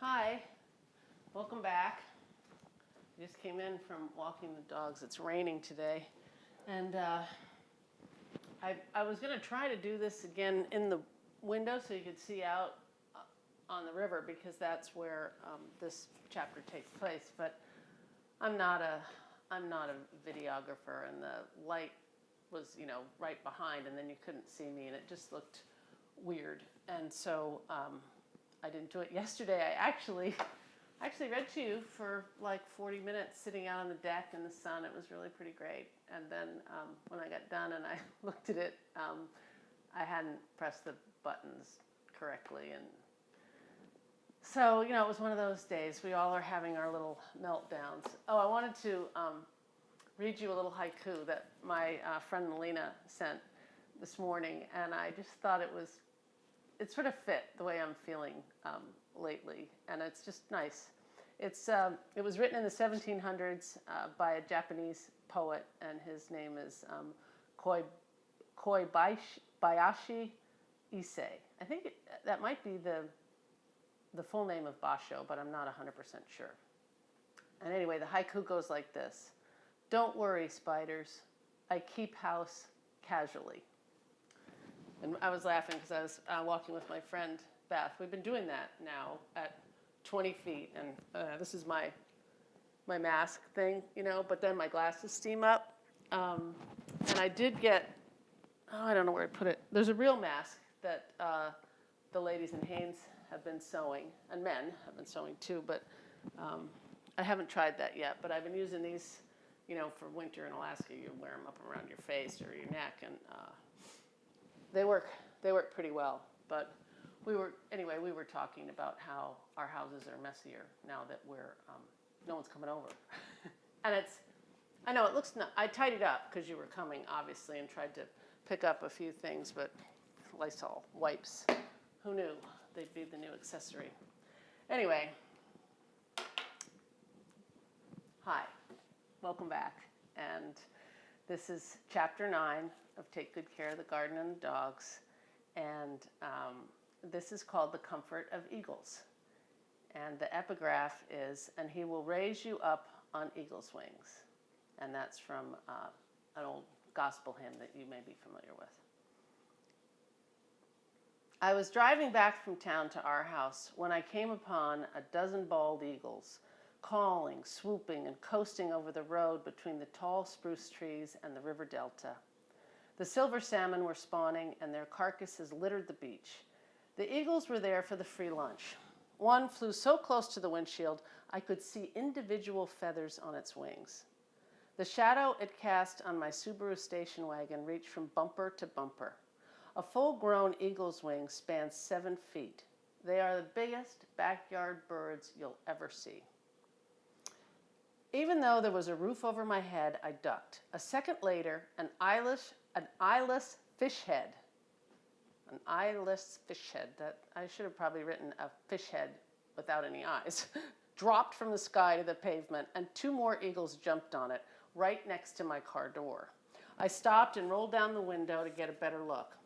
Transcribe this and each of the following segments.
Hi, welcome back. I just came in from walking the dogs. It's raining today. And I was going to try to do this again in the window so you could see out on the river because that's where this chapter takes place. But I'm not a videographer, and the light was, right behind, and then you couldn't see me, and it just looked weird. And so I didn't do it yesterday. I actually read to you for like 40 minutes sitting out on the deck in the sun. It was really pretty great. And then when I got done and I looked at it, I hadn't pressed the buttons correctly. And so, it was one of those days. We all are having our little meltdowns. Oh, I wanted to read you a little haiku that my friend Melina sent this morning. And I just thought it sort of fit the way I'm feeling lately, and it's just nice. It was written in the 1700s by a Japanese poet, and his name is Koibayashi Issei. I think that might be the full name of Basho, but I'm not 100% sure. And anyway, the haiku goes like this. Don't worry, spiders. I keep house casually. And I was laughing because I was walking with my friend Beth. We've been doing that now at 20 feet. And this is my mask thing, but then my glasses steam up. And I did get, I don't know where I put it. There's a real mask that the ladies in Hanes have been sewing, and men have been sewing too, but I haven't tried that yet. But I've been using these, for winter in Alaska. You wear them up around your face or your neck, and they work pretty well. But we were talking about how our houses are messier now that no one's coming over. And I know it looks, I tidied up because you were coming, obviously, and tried to pick up a few things, but Lysol wipes, who knew they'd be the new accessory. Anyway, hi, welcome back. And this is chapter 9 of Take Good Care of the Garden and the Dogs. And this is called The Comfort of Eagles. And the epigraph is, and he will raise you up on eagle's wings. And that's from an old gospel hymn that you may be familiar with. I was driving back from town to our house when I came upon a dozen bald eagles, calling, swooping, and coasting over the road between the tall spruce trees and the river delta. The silver salmon were spawning, and their carcasses littered the beach. The eagles were there for the free lunch. One flew so close to the windshield, I could see individual feathers on its wings. The shadow it cast on my Subaru station wagon reached from bumper to bumper. A full-grown eagle's wing spans 7 feet. They are the biggest backyard birds you'll ever see. Even though there was a roof over my head, I ducked. A second later, an eyeless fish head. An eyeless fish head. That I should have probably written a fish head without any eyes. Dropped from the sky to the pavement, and 2 more eagles jumped on it, right next to my car door. I stopped and rolled down the window to get a better look.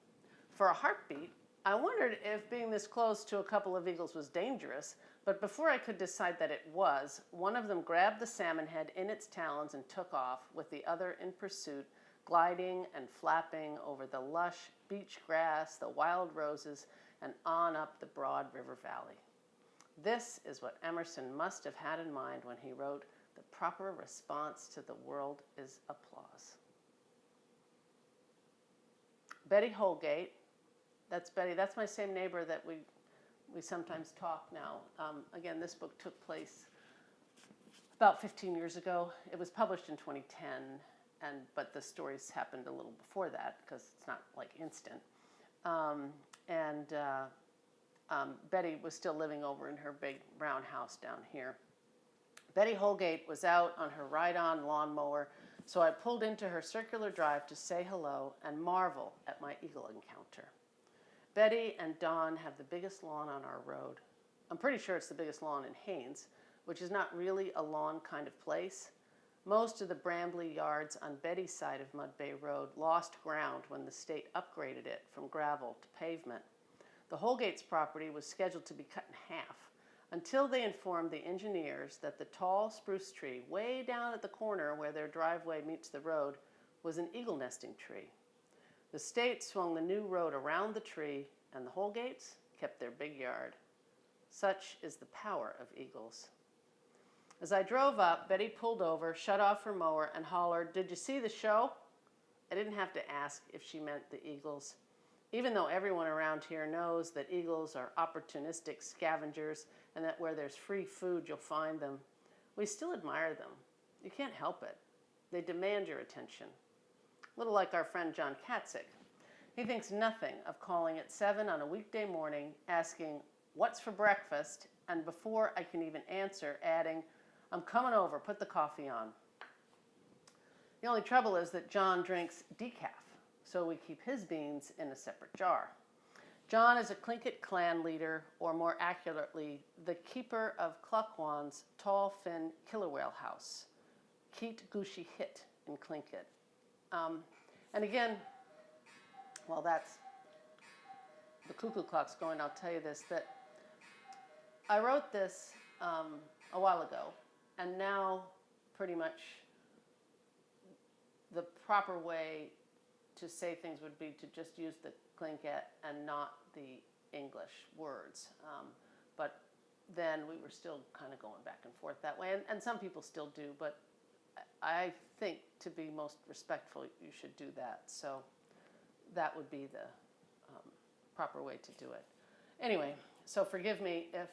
For a heartbeat, I wondered if being this close to a couple of eagles was dangerous, but before I could decide that it was, one of them grabbed the salmon head in its talons and took off, with the other in pursuit, gliding and flapping over the lush beach grass, the wild roses, and on up the broad river valley. This is what Emerson must have had in mind when he wrote, "The proper response to the world is applause." Betty Holgate, that's Betty, that's my same neighbor that we sometimes talk now. Again, this book took place about 15 years ago. It was published in 2010, but the stories happened a little before that because it's not like instant. Betty was still living over in her big brown house down here. Betty Holgate was out on her ride-on lawnmower, so I pulled into her circular drive to say hello and marvel at my eagle encounter. Betty and Dawn have the biggest lawn on our road. I'm pretty sure it's the biggest lawn in Haines, which is not really a lawn kind of place. Most of the brambly yards on Betty's side of Mud Bay Road lost ground when the state upgraded it from gravel to pavement. The Holgate's property was scheduled to be cut in half. until they informed the engineers that the tall spruce tree way down at the corner where their driveway meets the road was an eagle nesting tree. The state swung the new road around the tree, and the Holgates kept their big yard. Such is the power of eagles. As I drove up, Betty pulled over, shut off her mower, and hollered, "Did you see the show?" I didn't have to ask if she meant the eagles. Even though everyone around here knows that eagles are opportunistic scavengers and that where there's free food you'll find them, we still admire them. You can't help it. They demand your attention. A little like our friend John Katzik. He thinks nothing of calling at 7 on a weekday morning, asking, "What's for breakfast?" and before I can even answer, adding, "I'm coming over, put the coffee on." The only trouble is that John drinks decaf, so we keep his beans in a separate jar. John is a Tlingit clan leader, or more accurately, the keeper of Cluckwan's tall fin killer whale house, Keet Gushi Hit in Tlingit. And again, while that's the cuckoo clock's going, I'll tell you this, that I wrote this a while ago, and now pretty much the proper way to say things would be to just use the Tlingit and not the English words. But then we were still kind of going back and forth that way, and some people still do, but I think to be most respectful, you should do that. So that would be the proper way to do it. Anyway, so forgive me if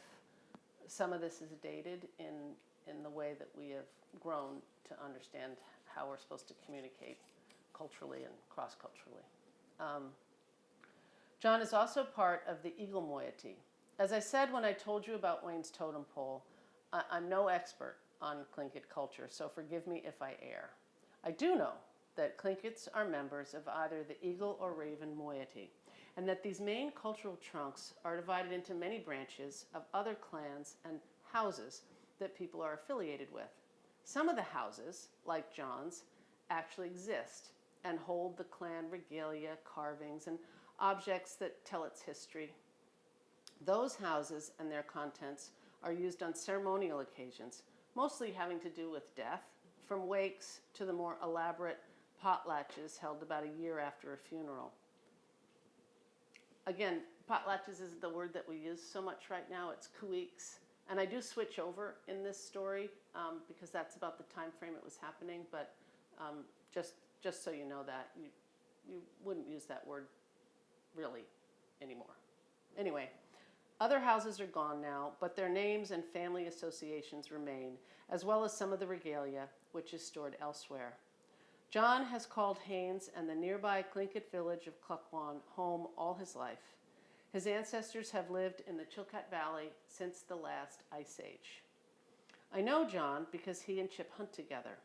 some of this is dated in the way that we have grown to understand how we're supposed to communicate culturally and cross-culturally. John is also part of the eagle moiety. As I said when I told you about Wayne's totem pole, I'm no expert on Tlingit culture, so forgive me if I err. I do know that Tlingits are members of either the eagle or raven moiety, and that these main cultural trunks are divided into many branches of other clans and houses that people are affiliated with. Some of the houses, like John's, actually exist and hold the clan regalia, carvings, and objects that tell its history. Those houses and their contents are used on ceremonial occasions, mostly having to do with death, from wakes to the more elaborate potlatches held about a year after a funeral. Again, potlatches is the word that we use so much right now. It's kuiks. And I do switch over in this story because that's about the time frame it was happening, but just so you know that, you wouldn't use that word really anymore. Anyway, other houses are gone now, but their names and family associations remain, as well as some of the regalia, which is stored elsewhere. John has called Haines and the nearby Tlingit village of Cluckwan home all his life. His ancestors have lived in the Chilkat Valley since the last ice age. I know John because he and Chip hunt together.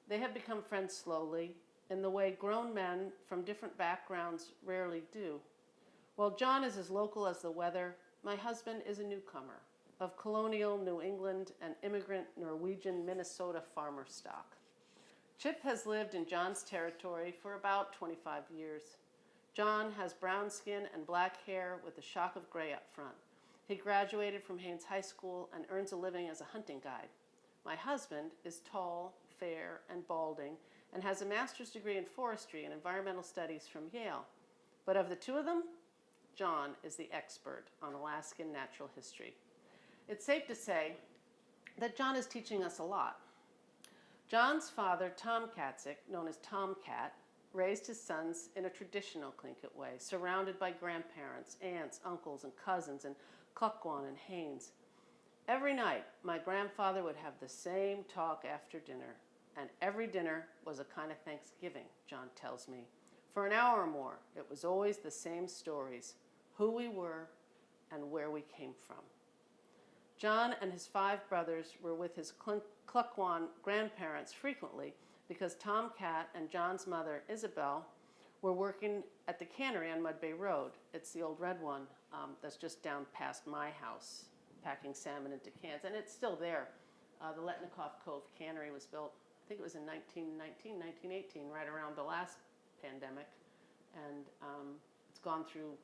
They have become friends slowly, in the way grown men from different backgrounds rarely do. While John is as local as the weather, my husband is a newcomer of colonial New England and immigrant Norwegian Minnesota farmer stock. Chip has lived in John's territory for about 25 years. John has brown skin and black hair with a shock of gray up front. He graduated from Haines High School and earns a living as a hunting guide. My husband is tall, fair, and balding, and has a master's degree in forestry and environmental studies from Yale. But of the two of them, John is the expert on Alaskan natural history. It's safe to say that John is teaching us a lot. John's father, Tom Katzik, known as Tom Cat, raised his sons in a traditional Tlingit way, surrounded by grandparents, aunts, uncles, and cousins in Cluckwan and Haines. Every night, my grandfather would have the same talk after dinner, and every dinner was a kind of Thanksgiving, John tells me. For an hour or more, it was always the same stories, who we were and where we came from. John and his 5 brothers were with his Cluckwan grandparents frequently because Tom Cat and John's mother, Isabel, were working at the cannery on Mud Bay Road. It's the old red one that's just down past my house, packing salmon into cans, and it's still there. The Letnikoff Cove Cannery was built, I think it was in 1919, 1918, right around the last pandemic, and it's gone through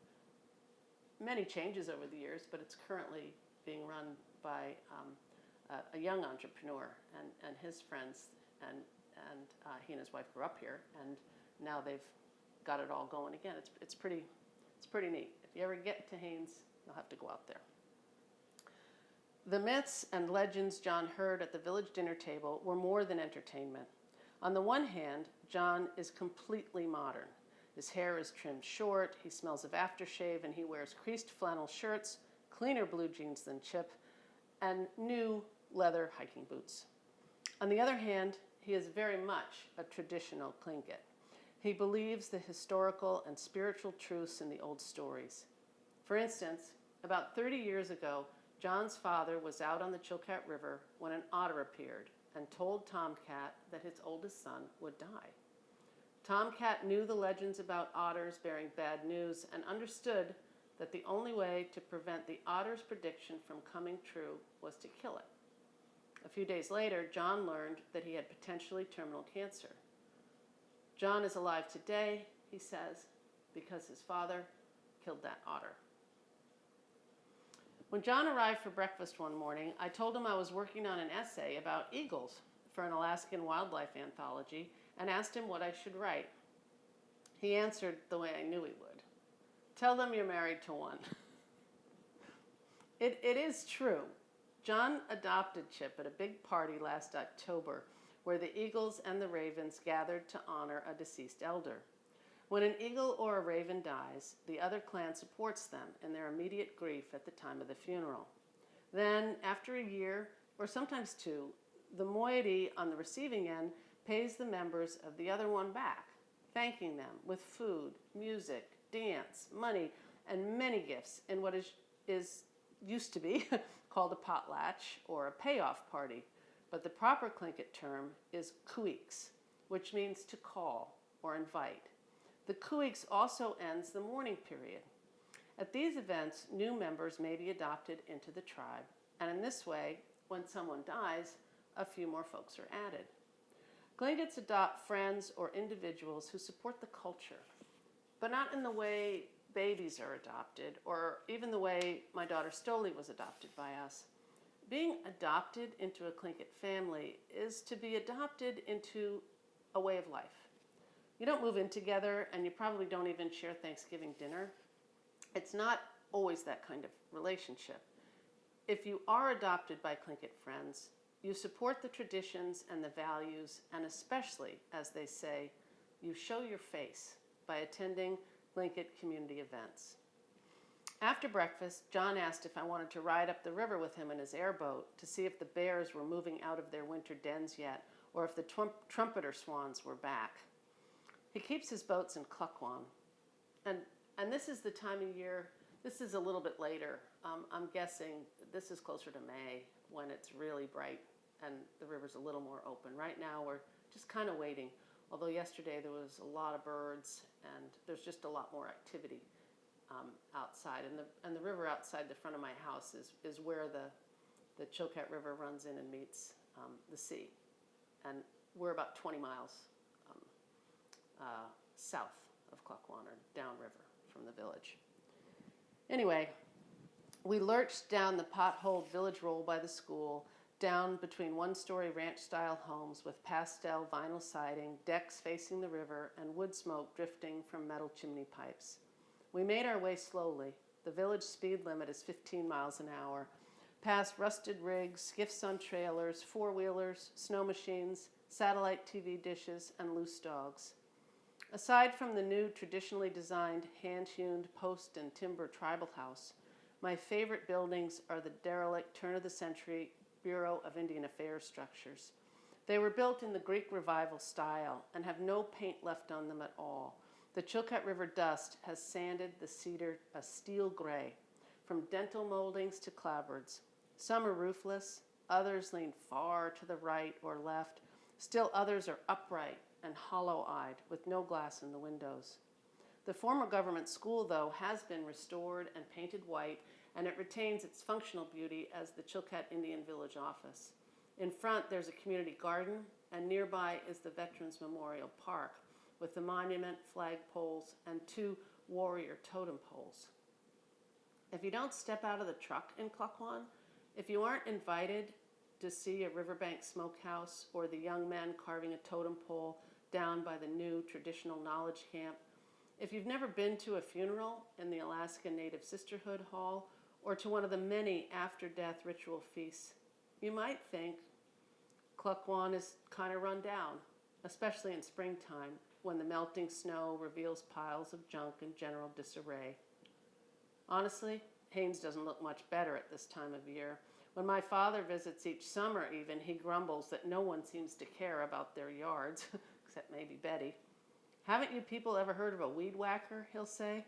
many changes over the years, but it's currently being run by a young entrepreneur and his friends, and he and his wife grew up here, and now they've got it all going again. It's pretty neat. If you ever get to Haines, you'll have to go out there. The myths and legends John heard at the village dinner table were more than entertainment. On the one hand, John is completely modern. His hair is trimmed short, he smells of aftershave, and he wears creased flannel shirts, cleaner blue jeans than Chip, and new leather hiking boots. On the other hand, he is very much a traditional Tlingit. He believes the historical and spiritual truths in the old stories. For instance, about 30 years ago, John's father was out on the Chilkat River when an otter appeared and told Tomcat that his oldest son would die. Tomcat knew the legends about otters bearing bad news and understood that the only way to prevent the otter's prediction from coming true was to kill it. A few days later, John learned that he had potentially terminal cancer. John is alive today, he says, because his father killed that otter. When John arrived for breakfast one morning, I told him I was working on an essay about eagles for an Alaskan wildlife anthology and asked him what I should write. He answered the way I knew he would. Tell them you're married to one. It is true. John adopted Chip at a big party last October where the eagles and the ravens gathered to honor a deceased elder. When an eagle or a raven dies, the other clan supports them in their immediate grief at the time of the funeral. Then, after a year, or sometimes two, the moiety on the receiving end pays the members of the other one back, thanking them with food, music, dance, money, and many gifts in what used to be called a potlatch or a payoff party. But the proper Tlingit term is kuiks, which means to call or invite. The kuiks also ends the mourning period. At these events, new members may be adopted into the tribe, and in this way, when someone dies, a few more folks are added. Tlingits adopt friends or individuals who support the culture, but not in the way babies are adopted, or even the way my daughter Stoli was adopted by us. Being adopted into a Tlingit family is to be adopted into a way of life. You don't move in together, and you probably don't even share Thanksgiving dinner. It's not always that kind of relationship. If you are adopted by Tlingit friends, you support the traditions and the values, and especially, as they say, you show your face by attending Tlingit community events. After breakfast, John asked if I wanted to ride up the river with him in his airboat to see if the bears were moving out of their winter dens yet, or if the trumpeter swans were back. He keeps his boats in Klukwan, and this is the time of year. This is a little bit later. I'm guessing this is closer to May when it's really bright and the river's a little more open. Right now we're just kind of waiting. Although yesterday there was a lot of birds and there's just a lot more activity outside. And the river outside the front of my house is where the Chilkat River runs in and meets the sea. And we're about 20 miles south of Klukwan, or downriver from the village. Anyway, we lurched down the potholed village roll by the school, down between one-story ranch-style homes with pastel vinyl siding, decks facing the river, and wood smoke drifting from metal chimney pipes. We made our way slowly. The village speed limit is 15 miles an hour, past rusted rigs, skiffs on trailers, four-wheelers, snow machines, satellite TV dishes, and loose dogs. Aside from the new, traditionally designed, hand-hewn post and timber tribal house, my favorite buildings are the derelict turn-of-the-century Bureau of Indian Affairs structures. They were built in the Greek Revival style and have no paint left on them at all. The Chilkat River dust has sanded the cedar a steel gray, from dental moldings to clapboards. Some are roofless, others lean far to the right or left. Still others are upright and hollow-eyed with no glass in the windows. The former government school, though, has been restored and painted white, and it retains its functional beauty as the Chilkat Indian Village office. In front, there's a community garden, and nearby is the Veterans Memorial Park with the monument, flagpoles, and 2 warrior totem poles. If you don't step out of the truck in Klukwan, if you aren't invited to see a riverbank smokehouse or the young men carving a totem pole down by the new traditional knowledge camp, if you've never been to a funeral in the Alaska Native Sisterhood Hall or to one of the many after-death ritual feasts, you might think Klukwan is kind of run down, especially in springtime when the melting snow reveals piles of junk in general disarray. Honestly, Haines doesn't look much better at this time of year. When my father visits each summer even, he grumbles that no one seems to care about their yards, except maybe Betty. Haven't you people ever heard of a weed whacker, he'll say.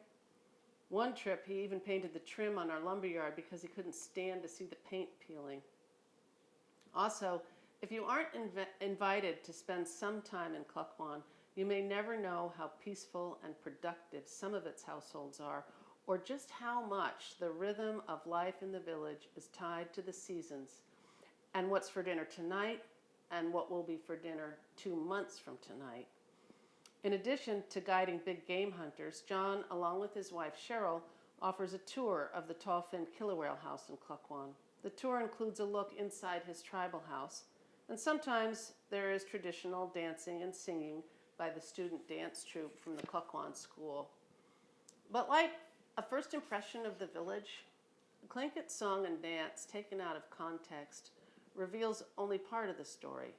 One trip, he even painted the trim on our lumberyard because he couldn't stand to see the paint peeling. Also, if you aren't invited to spend some time in Klukwan, you may never know how peaceful and productive some of its households are, or just how much the rhythm of life in the village is tied to the seasons and what's for dinner tonight and what will be for dinner 2 months from tonight. In addition to guiding big game hunters, John, along with his wife Cheryl, offers a tour of the Tallfin Kilauea house in Klukwan. The tour includes a look inside his tribal house, and sometimes there is traditional dancing and singing by the student dance troupe from the Klukwan school. But like a first impression of the village, Tlinkit's song and dance, taken out of context, reveals only part of the story.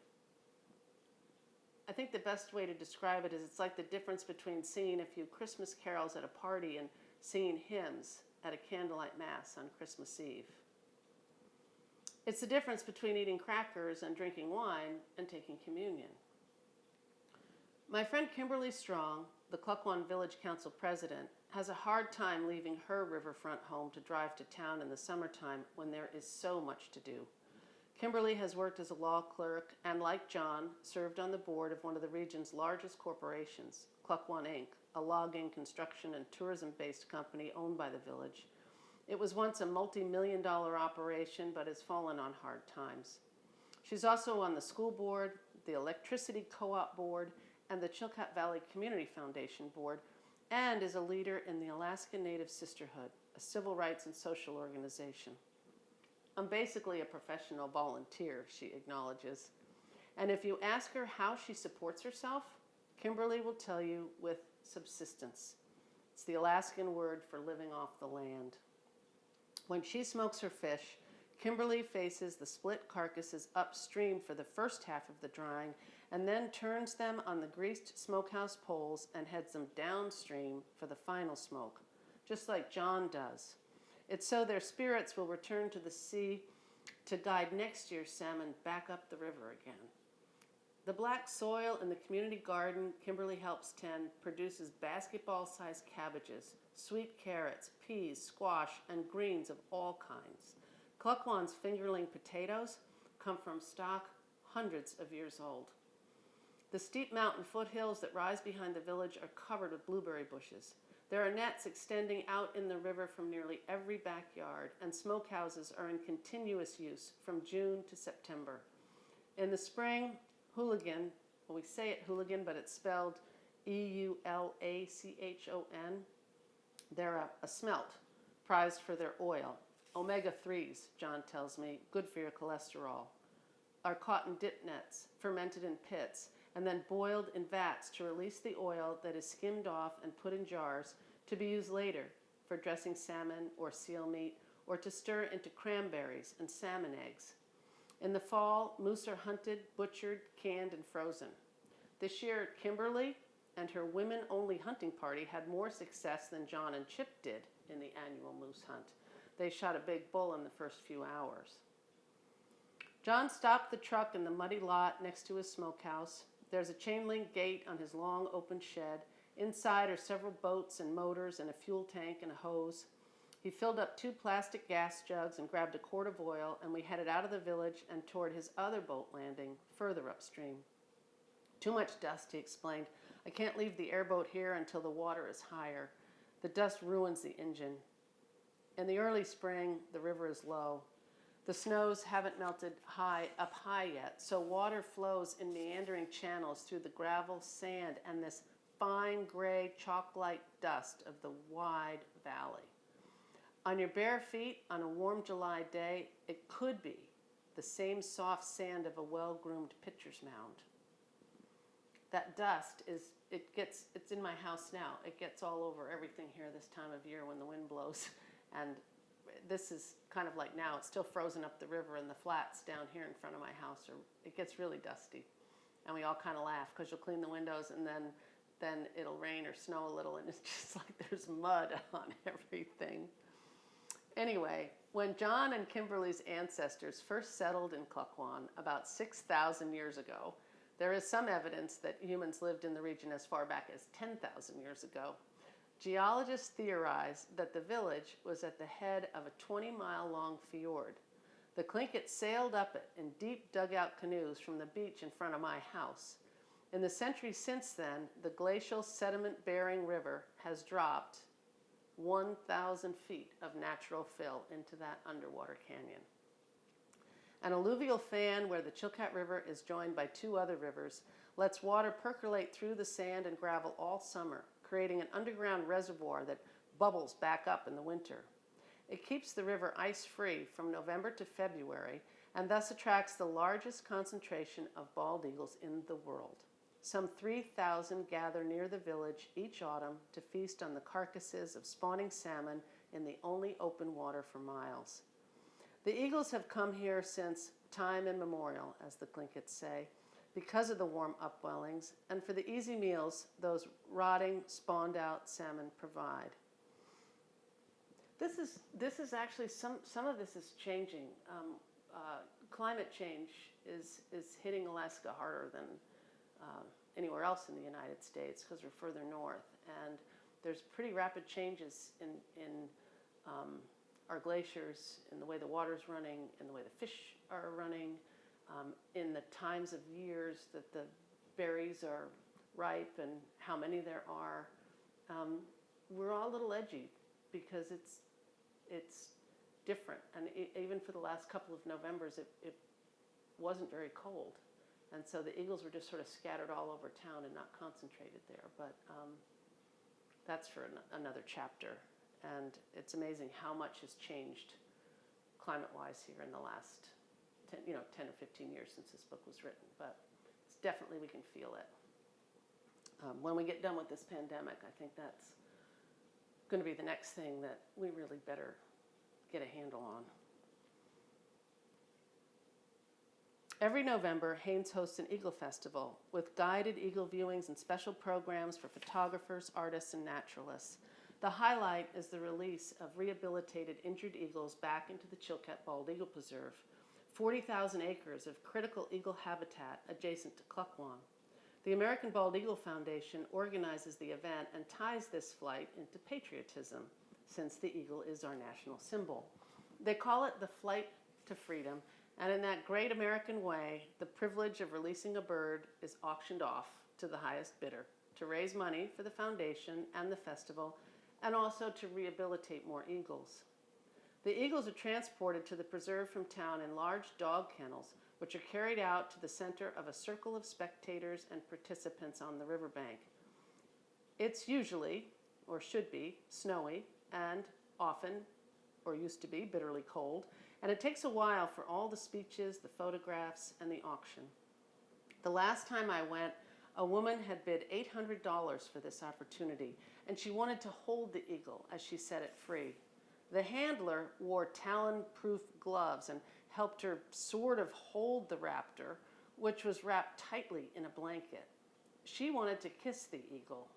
I think the best way to describe it is it's like the difference between singing a few Christmas carols at a party and singing hymns at a candlelight mass on Christmas Eve. It's the difference between eating crackers and drinking wine and taking communion. My friend Kimberly Strong, the Klukwan Village Council president, has a hard time leaving her riverfront home to drive to town in the summertime when there is so much to do. Kimberly has worked as a law clerk and, like John, served on the board of one of the region's largest corporations, Klukwan Inc., a logging, construction, and tourism-based company owned by the village. It was once a multi-million-dollar operation, but has fallen on hard times. She's also on the school board, the electricity co-op board, and the Chilkat Valley Community Foundation board, and is a leader in the Alaska Native Sisterhood, a civil rights and social organization. I'm basically a professional volunteer, she acknowledges. And if you ask her how she supports herself, Kimberly will tell you with subsistence. It's the Alaskan word for living off the land. When she smokes her fish, Kimberly faces the split carcasses upstream for the first half of the drying and then turns them on the greased smokehouse poles and heads them downstream for the final smoke, just like John does. It's so their spirits will return to the sea to guide next year's salmon back up the river again. The black soil in the community garden Kimberly helps tend produces basketball-sized cabbages, sweet carrots, peas, squash, and greens of all kinds. Klukwan's fingerling potatoes come from stock hundreds of years old. The steep mountain foothills that rise behind the village are covered with blueberry bushes. There are nets extending out in the river from nearly every backyard, and smokehouses are in continuous use from June to September. In the spring, hooligan, well, we say it hooligan, but it's spelled E-U-L-A-C-H-O-N. They're a smelt, prized for their oil. Omega-3s, John tells me, good for your cholesterol. Are caught in dip nets, fermented in pits, and then boiled in vats to release the oil that is skimmed off and put in jars to be used later for dressing salmon or seal meat, or to stir into cranberries and salmon eggs. In the fall, moose are hunted, butchered, canned, and frozen. This year, Kimberly and her women-only hunting party had more success than John and Chip did in the annual moose hunt. They shot a big bull in the first few hours. John stopped the truck in the muddy lot next to his smokehouse. There's a chain-link gate on his long open shed. Inside are several boats and motors and a fuel tank and a hose. He filled up 2 plastic gas jugs and grabbed a quart of oil, and we headed out of the village and toward his other boat landing further upstream. Too much dust, he explained. I can't leave the airboat here until the water is higher. The dust ruins the engine. In the early spring, the river is low. The snows haven't melted up high yet, so water flows in meandering channels through the gravel, sand, and this fine gray chalk-like dust of the wide valley. On your bare feet on a warm July day, it could be the same soft sand of a well-groomed pitcher's mound. That dust it's in my house now. It gets all over everything here this time of year when the wind blows. And this is kind of like now, it's still frozen up the river, and the flats down here in front of my house it gets really dusty. And we all kind of laugh because you'll clean the windows and then it'll rain or snow a little, and it's just like there's mud on everything. Anyway, when John and Kimberly's ancestors first settled in Klukwan about 6,000 years ago, there is some evidence that humans lived in the region as far back as 10,000 years ago. Geologists theorize that the village was at the head of a 20-mile-long fjord. The Tlingit sailed up it in deep dugout canoes from the beach in front of my house. In the centuries since then, the glacial sediment-bearing river has dropped 1,000 feet of natural fill into that underwater canyon. An alluvial fan where the Chilkat River is joined by two other rivers lets water percolate through the sand and gravel all summer, creating an underground reservoir that bubbles back up in the winter. It keeps the river ice-free from November to February and thus attracts the largest concentration of bald eagles in the world. Some 3,000 gather near the village each autumn to feast on the carcasses of spawning salmon in the only open water for miles. The eagles have come here since time immemorial, as the Tlingits say, because of the warm upwellings and for the easy meals those rotting, spawned-out salmon provide. This is actually, some of this is changing. Climate change is hitting Alaska harder than anywhere else in the United States because we're further north. And there's pretty rapid changes in our glaciers, in the way the water's running, in the way the fish are running, in the times of years that the berries are ripe and how many there are. We're all a little edgy because it's different. And even for the last couple of Novembers, it wasn't very cold. And so the eagles were just sort of scattered all over town and not concentrated there. But that's for another chapter. And it's amazing how much has changed climate-wise here in the last 10 or 15 years since this book was written. But it's definitely, we can feel it. When we get done with this pandemic, I think that's going to be the next thing that we really better get a handle on. Every November, Haines hosts an Eagle Festival with guided eagle viewings and special programs for photographers, artists, and naturalists. The highlight is the release of rehabilitated injured eagles back into the Chilkat Bald Eagle Preserve, 40,000 acres of critical eagle habitat adjacent to Klukwan. The American Bald Eagle Foundation organizes the event and ties this flight into patriotism, since the eagle is our national symbol. They call it the Flight to Freedom, and in that great American way, the privilege of releasing a bird is auctioned off to the highest bidder to raise money for the foundation and the festival, and also to rehabilitate more eagles. The eagles are transported to the preserve from town in large dog kennels, which are carried out to the center of a circle of spectators and participants on the riverbank. It's usually, or should be, snowy and often, or used to be, bitterly cold, and it takes a while for all the speeches, the photographs, and the auction. The last time I went, a woman had bid $800 for this opportunity, and she wanted to hold the eagle as she set it free. The handler wore talon-proof gloves and helped her sort of hold the raptor, which was wrapped tightly in a blanket. She wanted to kiss the eagle,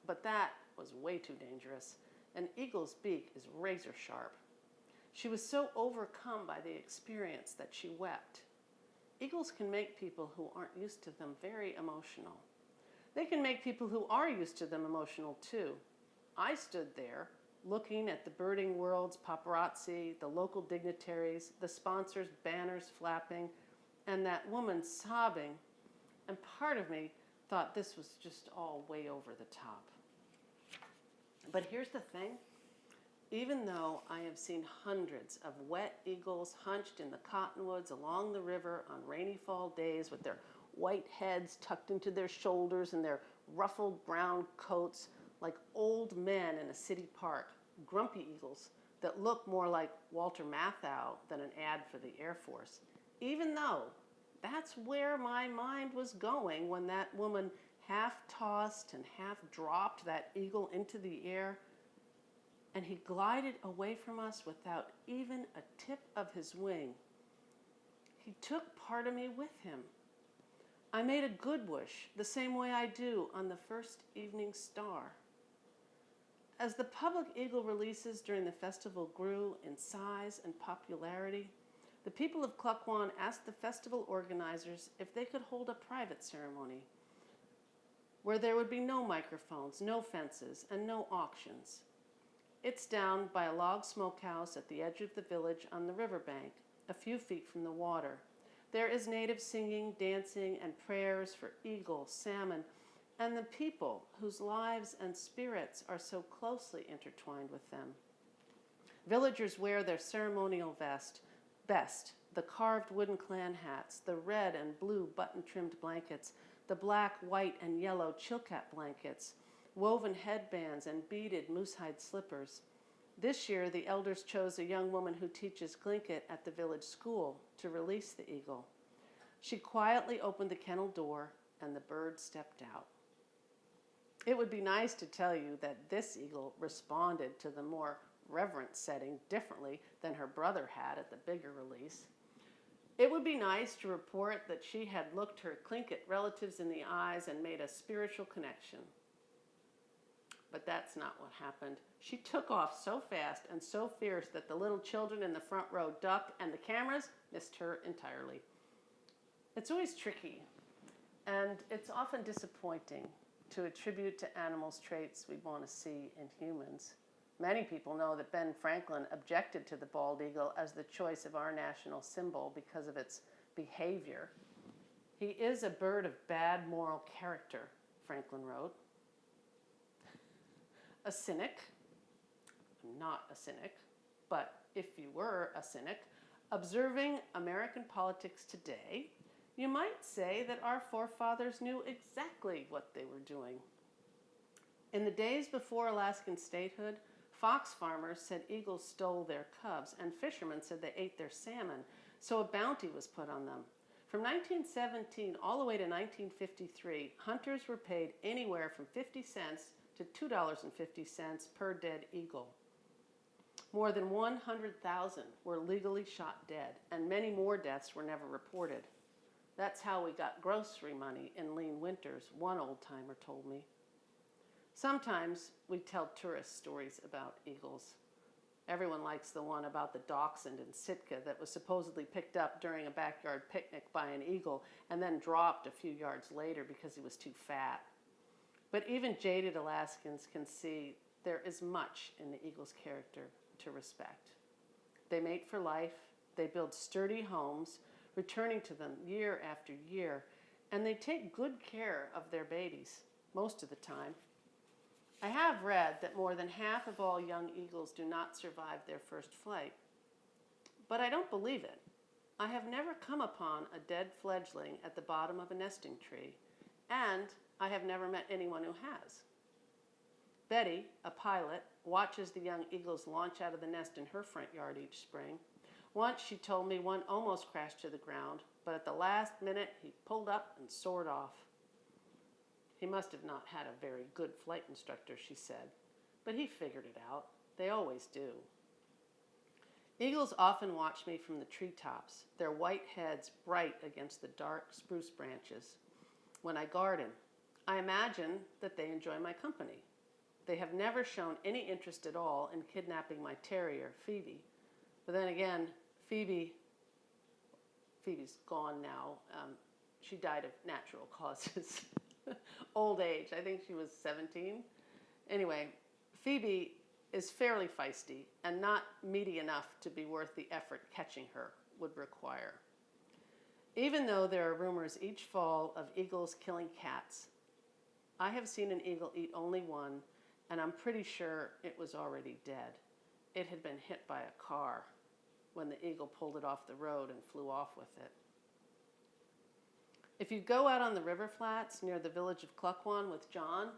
but that was way too dangerous. An eagle's beak is razor sharp. She was so overcome by the experience that she wept. Eagles can make people who aren't used to them very emotional. They can make people who are used to them emotional too. I stood there, looking at the birding world's paparazzi, the local dignitaries, the sponsors' banners flapping, and that woman sobbing, and part of me thought this was just all way over the top. But here's the thing. Even though I have seen hundreds of wet eagles hunched in the cottonwoods along the river on rainy fall days with their white heads tucked into their shoulders and their ruffled brown coats like old men in a city park, grumpy eagles that look more like Walter Matthau than an ad for the Air Force, even though that's where my mind was going when that woman half tossed and half dropped that eagle into the air, and he glided away from us without even a tip of his wing. He took part of me with him. I made a good wish, the same way I do on the first evening star. As the public eagle releases during the festival grew in size and popularity, the people of Klukwan asked the festival organizers if they could hold a private ceremony where there would be no microphones, no fences, and no auctions. It's down by a log smokehouse at the edge of the village on the riverbank, a few feet from the water. There is native singing, dancing, and prayers for eagle, salmon, and the people whose lives and spirits are so closely intertwined with them. Villagers wear their ceremonial best, the carved wooden clan hats, the red and blue button-trimmed blankets, the black, white, and yellow chilkat blankets, woven headbands, and beaded moosehide slippers. This year, the elders chose a young woman who teaches Tlingit at the village school to release the eagle. She quietly opened the kennel door, and the bird stepped out. It would be nice to tell you that this eagle responded to the more reverent setting differently than her brother had at the bigger release. It would be nice to report that she had looked her Tlingit relatives in the eyes and made a spiritual connection. But that's not what happened. She took off so fast and so fierce that the little children in the front row ducked and the cameras missed her entirely. It's always tricky, and it's often disappointing to attribute to animals traits we want to see in humans. Many people know that Ben Franklin objected to the bald eagle as the choice of our national symbol because of its behavior. He is a bird of bad moral character, Franklin wrote. A cynic, I'm not a cynic, but if you were a cynic, observing American politics today, you might say that our forefathers knew exactly what they were doing. In the days before Alaskan statehood, fox farmers said eagles stole their cubs, and fishermen said they ate their salmon, so a bounty was put on them. From 1917 all the way to 1953, hunters were paid anywhere from 50 cents to $2.50 per dead eagle. More than 100,000 were legally shot dead, and many more deaths were never reported. That's how we got grocery money in lean winters, one old-timer told me. Sometimes we tell tourist stories about eagles. Everyone likes the one about the dachshund in Sitka that was supposedly picked up during a backyard picnic by an eagle and then dropped a few yards later because he was too fat. But even jaded Alaskans can see there is much in the eagle's character to respect. They mate for life, they build sturdy homes, returning to them year after year, and they take good care of their babies most of the time. I have read that more than half of all young eagles do not survive their first flight, but I don't believe it. I have never come upon a dead fledgling at the bottom of a nesting tree, and I have never met anyone who has. Betty, a pilot, watches the young eagles launch out of the nest in her front yard each spring. Once she told me one almost crashed to the ground, but at the last minute he pulled up and soared off. He must have not had a very good flight instructor, she said, but he figured it out. They always do. Eagles often watch me from the treetops, their white heads bright against the dark spruce branches. When I garden, I imagine that they enjoy my company. They have never shown any interest at all in kidnapping my terrier, Phoebe. But then again, Phoebe's gone now. She died of natural causes. Old age. I think she was 17. Anyway, Phoebe is fairly feisty and not meaty enough to be worth the effort catching her would require. Even though there are rumors each fall of eagles killing cats, I have seen an eagle eat only one, and I'm pretty sure it was already dead. It had been hit by a car when the eagle pulled it off the road and flew off with it. If you go out on the river flats near the village of Klukwan with John,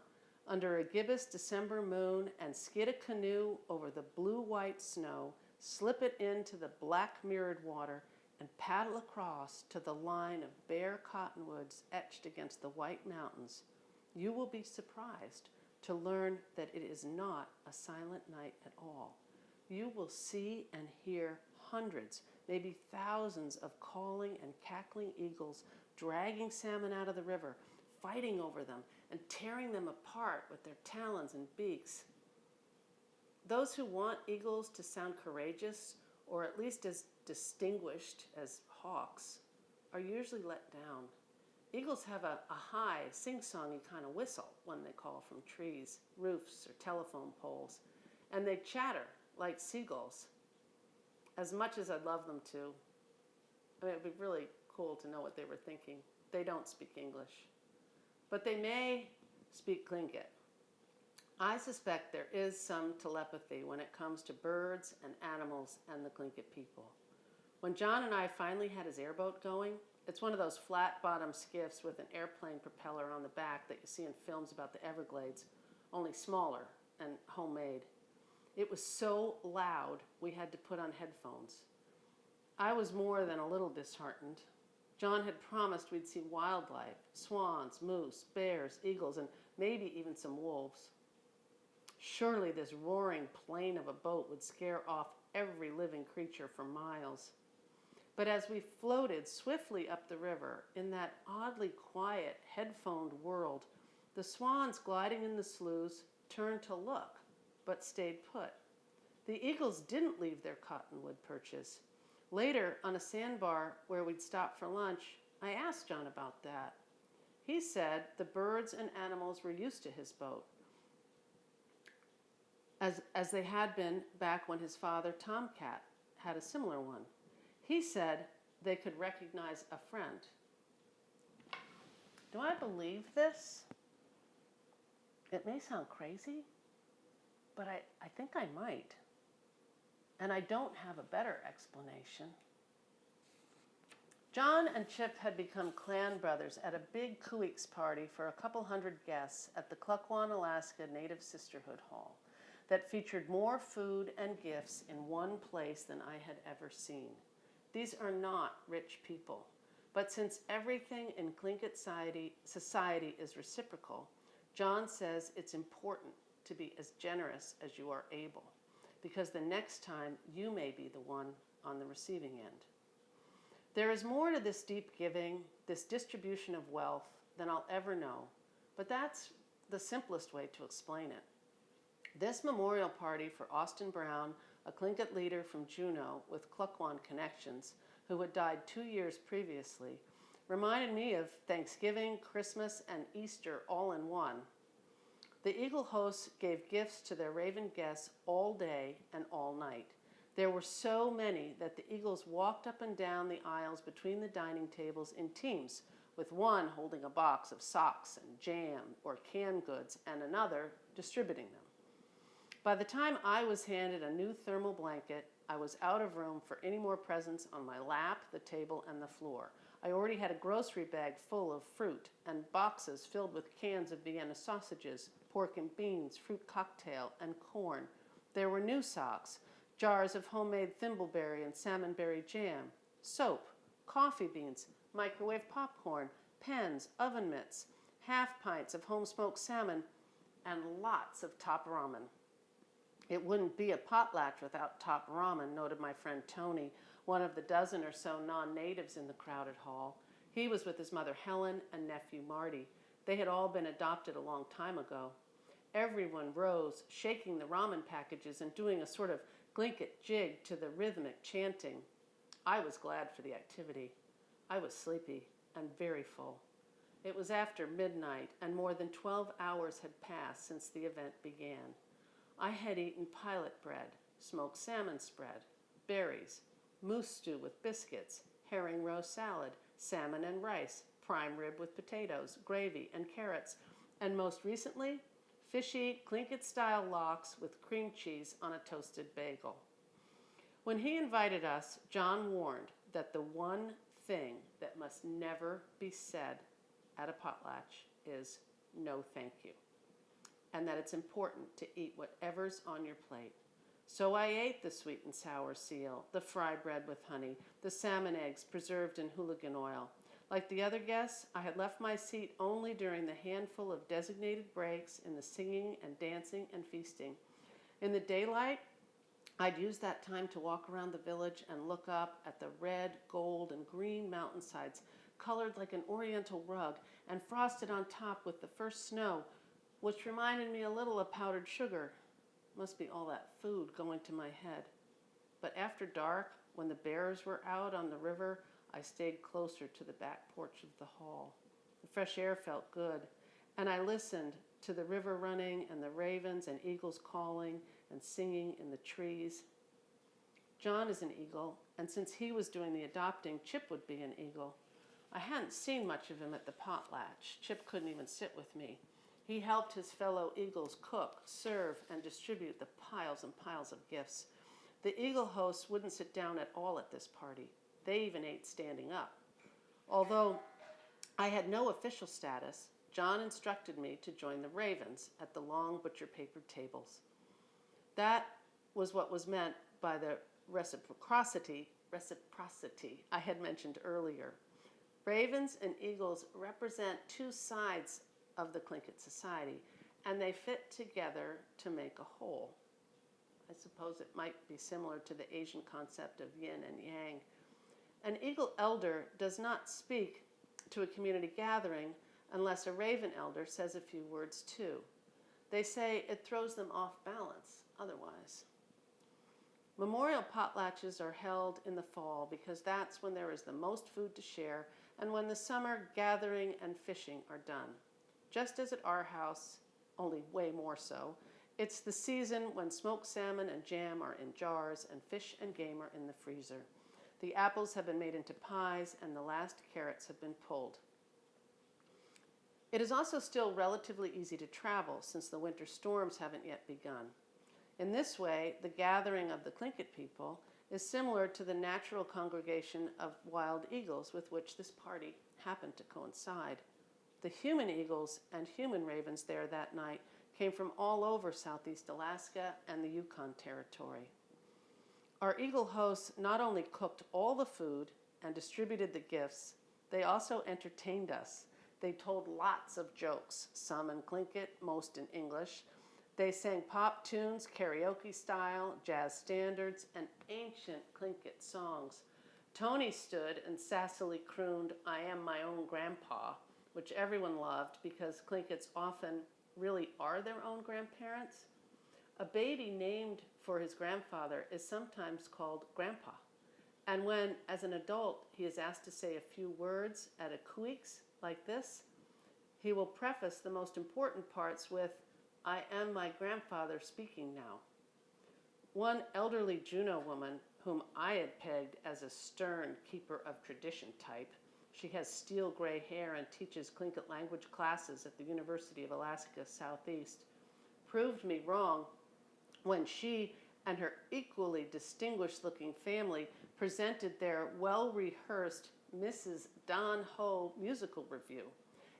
under a gibbous December moon and skid a canoe over the blue-white snow, slip it into the black mirrored water, and paddle across to the line of bare cottonwoods etched against the white mountains, you will be surprised to learn that it is not a silent night at all. You will see and hear hundreds, maybe thousands of calling and cackling eagles dragging salmon out of the river, fighting over them, and tearing them apart with their talons and beaks. Those who want eagles to sound courageous, or at least as distinguished as hawks, are usually let down. Eagles have a high, sing-songy kind of whistle when they call from trees, roofs, or telephone poles, and they chatter like seagulls. As much as I'd love them to, I mean, it'd be really cool to know what they were thinking. They don't speak English, but they may speak Tlingit. I suspect there is some telepathy when it comes to birds and animals and the Tlingit people. When John and I finally had his airboat going, it's one of those flat-bottom skiffs with an airplane propeller on the back that you see in films about the Everglades, only smaller and homemade. It was so loud we had to put on headphones. I was more than a little disheartened. John had promised we'd see wildlife, swans, moose, bears, eagles, and maybe even some wolves. Surely this roaring plane of a boat would scare off every living creature for miles. But as we floated swiftly up the river in that oddly quiet, headphoned world, the swans gliding in the sloughs turned to look, but stayed put. The eagles didn't leave their cottonwood perches. Later, on a sandbar where we'd stopped for lunch, I asked John about that. He said the birds and animals were used to his boat, as they had been back when his father, Tomcat, had a similar one. He said they could recognize a friend. Do I believe this? It may sound crazy, but I think I might. And I don't have a better explanation. John and Chip had become clan brothers at a big Kuiks party for a couple hundred guests at the Klukwan, Alaska Native Sisterhood Hall that featured more food and gifts in one place than I had ever seen. These are not rich people, but since everything in Tlingit society is reciprocal, John says it's important to be as generous as you are able, because the next time you may be the one on the receiving end. There is more to this deep giving, this distribution of wealth, than I'll ever know, but that's the simplest way to explain it. This memorial party for Austin Brown, a Tlingit leader from Juneau with Klukwan connections, who had died 2 years previously, reminded me of Thanksgiving, Christmas, and Easter all in one. The Eagle hosts gave gifts to their Raven guests all day and all night. There were so many that the Eagles walked up and down the aisles between the dining tables in teams, with one holding a box of socks and jam or canned goods and another distributing them. By the time I was handed a new thermal blanket, I was out of room for any more presents on my lap, the table, and the floor. I already had a grocery bag full of fruit and boxes filled with cans of Vienna sausages, pork and beans, fruit cocktail, and corn. There were new socks, jars of homemade thimbleberry and salmonberry jam, soap, coffee beans, microwave popcorn, pens, oven mitts, half pints of home-smoked salmon, and lots of top ramen. It wouldn't be a potlatch without top ramen, noted my friend Tony, one of the dozen or so non-natives in the crowded hall. He was with his mother Helen and nephew Marty. They had all been adopted a long time ago. Everyone rose, shaking the ramen packages and doing a sort of Tlingit jig to the rhythmic chanting. I was glad for the activity. I was sleepy and very full. It was after midnight, and more than 12 hours had passed since the event began. I had eaten pilot bread, smoked salmon spread, berries, moose stew with biscuits, herring roast salad, salmon and rice, prime rib with potatoes, gravy, and carrots, and most recently, fishy Tlingit-style lox with cream cheese on a toasted bagel. When he invited us, John warned that the one thing that must never be said at a potlatch is no thank you. and that it's important to eat whatever's on your plate. So I ate the sweet and sour seal, the fry bread with honey, the salmon eggs preserved in hooligan oil. Like the other guests, I had left my seat only during the handful of designated breaks in the singing and dancing and feasting. In the daylight, I'd use that time to walk around the village and look up at the red, gold, and green mountainsides, colored like an oriental rug and frosted on top with the first snow, which reminded me a little of powdered sugar. Must be all that food going to my head. But after dark, when the bears were out on the river, I stayed closer to the back porch of the hall. The fresh air felt good, and I listened to the river running and the ravens and eagles calling and singing in the trees. John is an eagle, and since he was doing the adopting, Chip would be an eagle. I hadn't seen much of him at the potlatch. Chip couldn't even sit with me. He helped his fellow eagles cook, serve, and distribute the piles and piles of gifts. The eagle hosts wouldn't sit down at all at this party. They even ate standing up. Although I had no official status, John instructed me to join the ravens at the long butcher-papered tables. That was what was meant by the reciprocity I had mentioned earlier. Ravens and eagles represent two sides of the Tlingit society, and they fit together to make a whole. I suppose it might be similar to the Asian concept of yin and yang. An eagle elder does not speak to a community gathering unless a raven elder says a few words too. They say it throws them off balance otherwise. Memorial potlatches are held in the fall because that's when there is the most food to share and when the summer gathering and fishing are done. Just as at our house, only way more so, it's the season when smoked salmon and jam are in jars and fish and game are in the freezer. The apples have been made into pies and the last carrots have been pulled. It is also still relatively easy to travel since the winter storms haven't yet begun. In this way, the gathering of the Tlingit people is similar to the natural congregation of wild eagles with which this party happened to coincide. The human eagles and human ravens there that night came from all over Southeast Alaska and the Yukon Territory. Our eagle hosts not only cooked all the food and distributed the gifts, they also entertained us. They told lots of jokes, some in Tlingit, most in English. They sang pop tunes, karaoke style, jazz standards, and ancient Tlingit songs. Tony stood and sassily crooned, "I am my own grandpa," which everyone loved because Tlingits often really are their own grandparents. A baby named for his grandfather is sometimes called grandpa. And when, as an adult, he is asked to say a few words at a kuiks like this, he will preface the most important parts with, "I am my grandfather speaking now." One elderly Juneau woman, whom I had pegged as a stern keeper of tradition type, she has steel gray hair and teaches Tlingit language classes at the University of Alaska Southeast, proved me wrong when she and her equally distinguished-looking family presented their well-rehearsed Mrs. Don Ho musical review.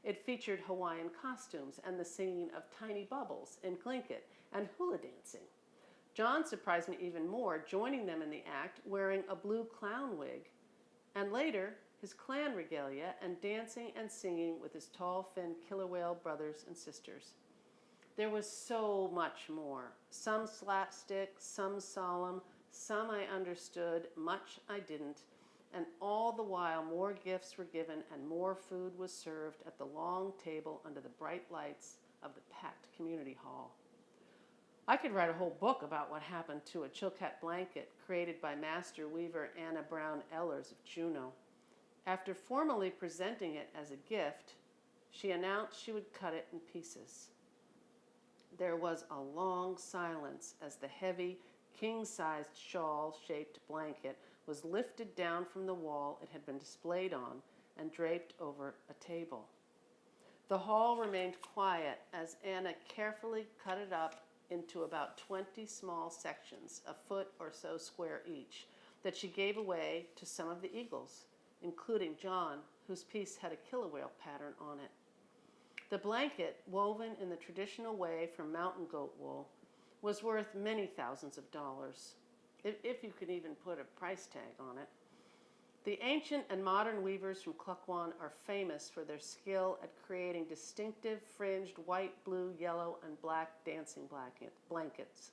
It featured Hawaiian costumes and the singing of tiny bubbles in Tlingit and hula dancing. John surprised me even more, joining them in the act wearing a blue clown wig, and later his clan regalia and dancing and singing with his tall, thin killer whale brothers and sisters. There was so much more. Some slapstick, some solemn, some I understood, much I didn't, and all the while more gifts were given and more food was served at the long table under the bright lights of the packed community hall. I could write a whole book about what happened to a Chilkat blanket created by master weaver Anna Brown Ellers of Juneau. After formally presenting it as a gift, she announced she would cut it in pieces. There was a long silence as the heavy, king-sized shawl-shaped blanket was lifted down from the wall it had been displayed on and draped over a table. The hall remained quiet as Anna carefully cut it up into about 20 small sections, a foot or so square each, that she gave away to some of the eagles, including John, whose piece had a killer whale pattern on it. The blanket, woven in the traditional way from mountain goat wool, was worth many thousands of dollars, if you could even put a price tag on it. The ancient and modern weavers from Klukwan are famous for their skill at creating distinctive fringed white, blue, yellow, and black dancing blankets.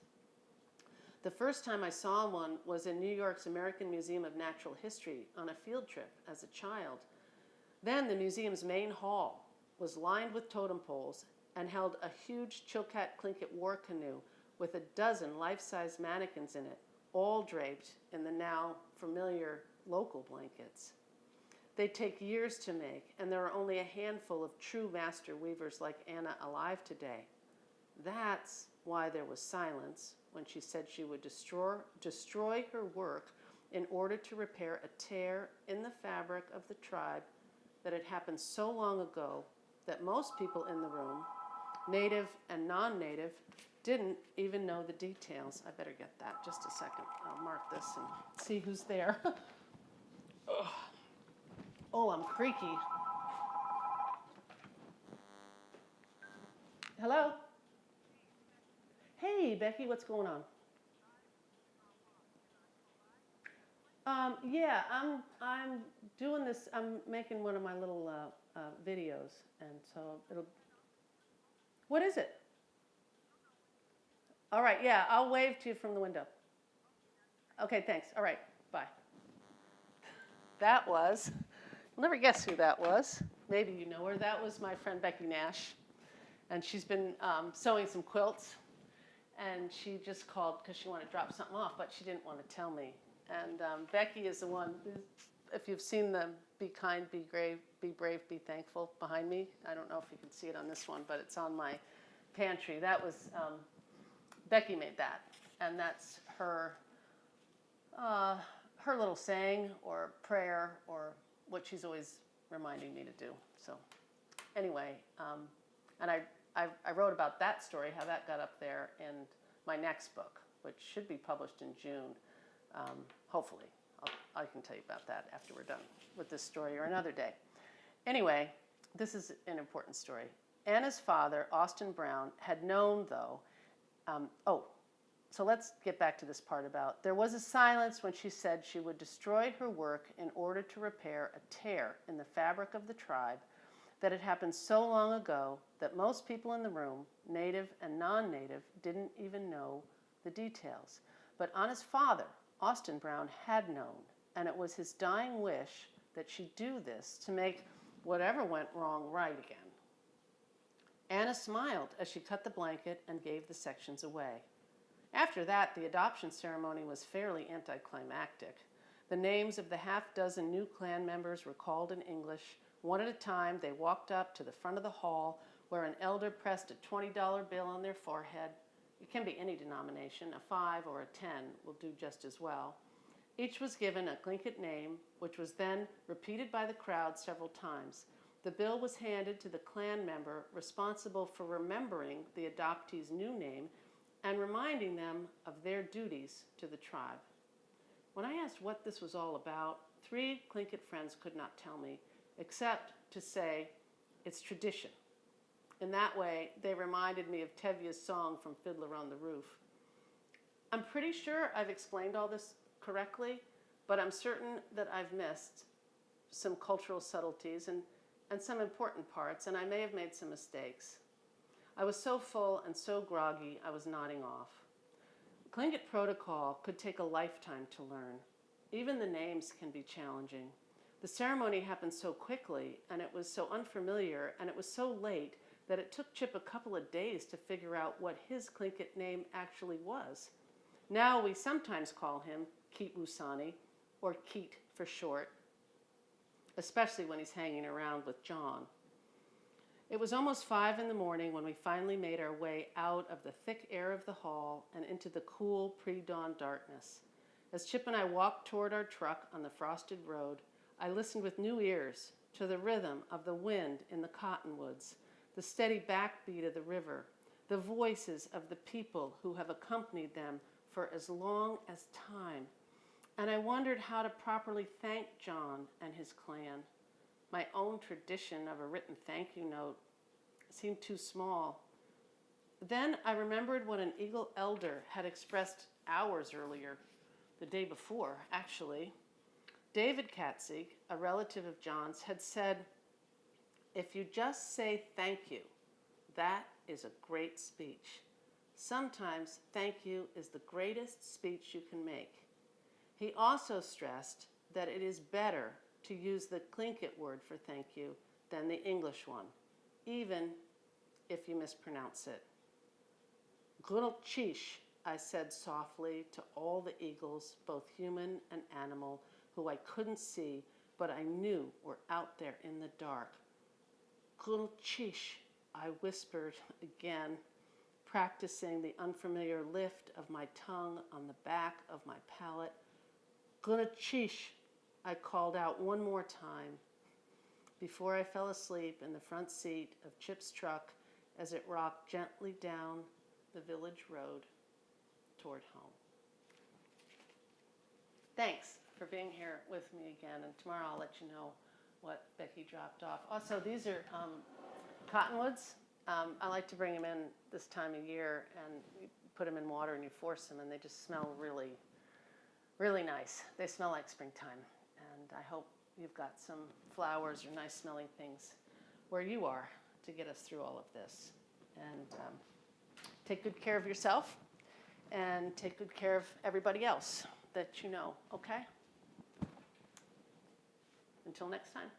The first time I saw one was in New York's American Museum of Natural History on a field trip as a child. Then the museum's main hall was lined with totem poles and held a huge Chilkat Tlingit war canoe with a dozen life-size mannequins in it, all draped in the now familiar local blankets. They take years to make, and there are only a handful of true master weavers like Anna alive today. That's why there was silence when she said she would destroy her work in order to repair a tear in the fabric of the tribe that had happened so long ago that most people in the room, native and non-native, didn't even know the details. I better get that. Just a second. I'll mark this and see who's there. Oh, I'm creaky. Hello? Hey, Becky, what's going on? Yeah, I'm doing this. I'm making one of my little videos, and so it'll. What is it? All right, yeah, I'll wave to you from the window. Okay, thanks. All right, bye. That was. You'll never guess who that was. Maybe you know her. That was my friend Becky Nash, and she's been sewing some quilts, and she just called because she wanted to drop something off, but she didn't want to tell me. And Becky is the one, if you've seen the Be Kind, Be Brave, Be Thankful behind me. I don't know if you can see it on this one, but it's on my pantry. That was, Becky made that. And that's her, her little saying or prayer or what she's always reminding me to do. So anyway, and I wrote about that story, how that got up there in my next book, which should be published in June. Hopefully, I can tell you about that after we're done with this story or another day. Anyway, this is an important story. Anna's father, Austin Brown, had known, though. So let's get back to this part about there was a silence when she said she would destroy her work in order to repair a tear in the fabric of the tribe that had happened so long ago that most people in the room, native and non-native, didn't even know the details. But Anna's father, Austin Brown, had known, and it was his dying wish that she do this to make whatever went wrong right again. Anna smiled as she cut the blanket and gave the sections away. After that, the adoption ceremony was fairly anticlimactic. The names of the half-dozen new clan members were called in English. One at a time, they walked up to the front of the hall, where an elder pressed a $20 bill on their forehead. It can be any denomination, a 5 or a 10 will do just as well. Each was given a Tlingit name, which was then repeated by the crowd several times. The bill was handed to the clan member responsible for remembering the adoptee's new name and reminding them of their duties to the tribe. When I asked what this was all about, 3 Tlingit friends could not tell me, except to say, it's tradition. In that way, they reminded me of Tevye's song from Fiddler on the Roof. I'm pretty sure I've explained all this correctly, but I'm certain that I've missed some cultural subtleties and some important parts, and I may have made some mistakes. I was so full and so groggy, I was nodding off. Tlingit protocol could take a lifetime to learn. Even the names can be challenging. The ceremony happened so quickly, and it was so unfamiliar, and it was so late that it took Chip a couple of days to figure out what his Tlingit name actually was. Now we sometimes call him Keet Wusani, or Keet for short, especially when he's hanging around with John. It was almost 5 in the morning when we finally made our way out of the thick air of the hall and into the cool pre-dawn darkness. As Chip and I walked toward our truck on the frosted road, I listened with new ears to the rhythm of the wind in the cottonwoods, the steady backbeat of the river, the voices of the people who have accompanied them for as long as time. And I wondered how to properly thank John and his clan. My own tradition of a written thank you note seemed too small. Then I remembered what an eagle elder had expressed hours earlier, the day before, actually. David Katzig, a relative of John's, had said, "If you just say thank you, that is a great speech. Sometimes thank you is the greatest speech you can make." He also stressed that it is better to use the Tlingit word for thank you than the English one, even if you mispronounce it. "Grunchish," I said softly to all the eagles, both human and animal, who I couldn't see, but I knew were out there in the dark. "Grunchish," I whispered again, practicing the unfamiliar lift of my tongue on the back of my palate. "Grunchish," I called out one more time before I fell asleep in the front seat of Chip's truck as it rocked gently down the village road toward home. Thanks for being here with me again, and tomorrow I'll let you know what Becky dropped off. Also, these are cottonwoods. I like to bring them in this time of year, and you put them in water and you force them, and they just smell really, really nice. They smell like springtime, and I hope you've got some flowers or nice smelling things where you are to get us through all of this. And take good care of yourself, and take good care of everybody else that you know, okay? Until next time.